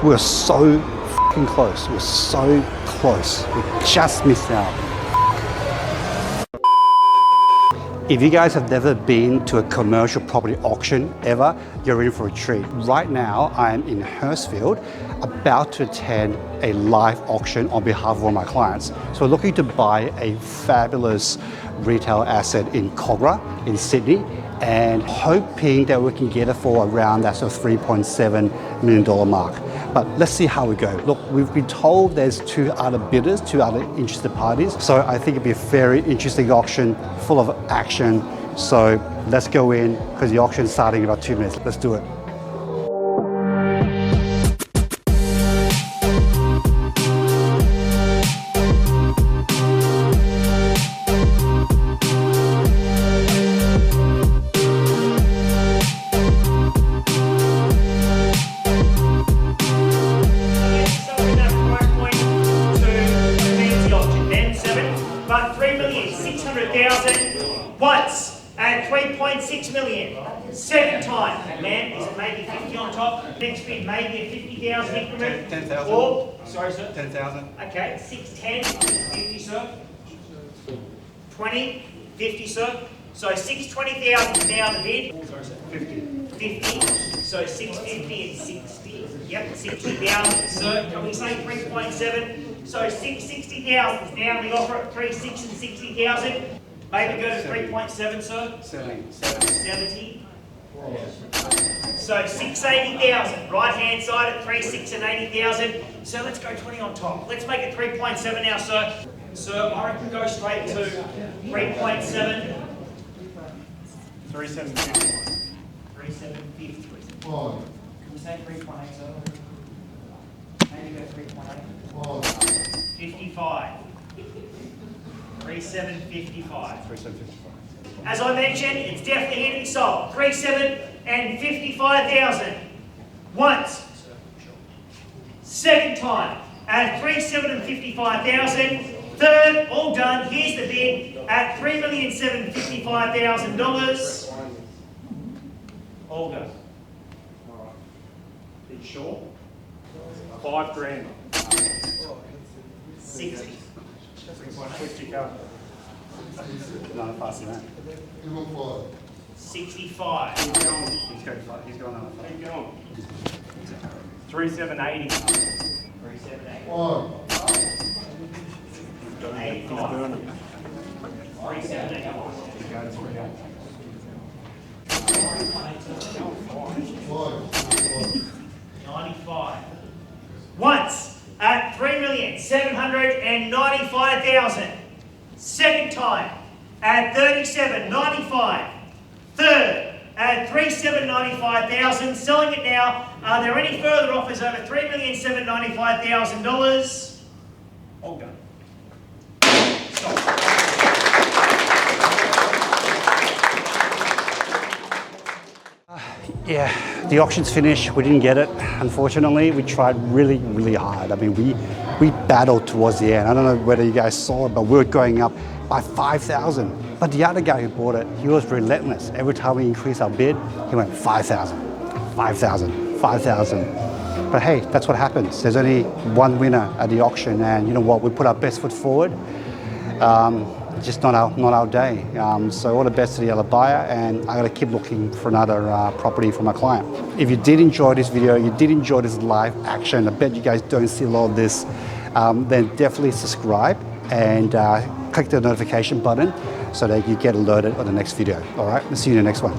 We're so fucking close. We're so close. We just missed out. If you guys have never been to a commercial property auction ever, you're in for a treat. Right now, I'm in Hurstville, about to attend a live auction on behalf of one of my clients. So we're looking to buy a fabulous retail asset in Kogarah in Sydney, and hoping that we can get it for around that sort of $3.7 million mark. But let's see how we go. Look, we've been told there's two other bidders, two other interested parties. So I think it'll be a very interesting auction, full of action. So let's go in, because the auction's starting in about 2 minutes. Let's do it. Once at 3.6 million. Second time, man, is it maybe 50 on top? Next bid, maybe a 50,000 increment. 10,000. Or, sorry, sir? 10,000. Okay, 610, 50, sir. 20, 50, sir. So 620,000 is now the bid. Sorry, sir. 50. 50. So 650 and 60. Yep, 60,000, sir. Can we say 3.7? So 660,000 is now the offer at 3.6 and 60,000. Maybe go to 3.7, sir. 70. So 680,000. Right hand side at 3.6 and 80,000. So let's go 20 on top. Let's make it 3.7 now, sir. Sir, I reckon go straight to 3.7. 3.750. 3.750. Can we say 3.8, sir? Maybe go 3.8. 55. 3.755. As I mentioned, it's definitely here to be sold. 3.7 and 55,000. Once. Second time at 3.7 and 55,000. Third, all done. Here's the bid at $3,755,000. All done. Bit short. 5 grand. 60. 3.50k. Not faster than that. 65. Keep going. He's going on. Keep going. 3.780. 3.780. 85. 95. Once at 3,795,000. Second time at 37.95. Third at 3,795,000. Selling it now. Are there any further offers over $3,795,000? All done. Stop. Yeah, the auction's finished. We didn't get it, unfortunately. We tried really, really hard. I mean, we battled towards the end. I don't know whether you guys saw it, but we were going up by 5,000. But the other guy who bought it, he was relentless. Every time we increased our bid, he went 5,000, 5,000, 5,000. But hey, that's what happens. There's only one winner at the auction, and you know what? We put our best foot forward. Just not our day. So all the best to the other buyer, and I gotta keep looking for another property for my client. If you did enjoy this video, you did enjoy this live action, I bet you guys don't see a lot of this, then definitely subscribe and click the notification button so that you get alerted on the next video. All right, we'll see you in the next one.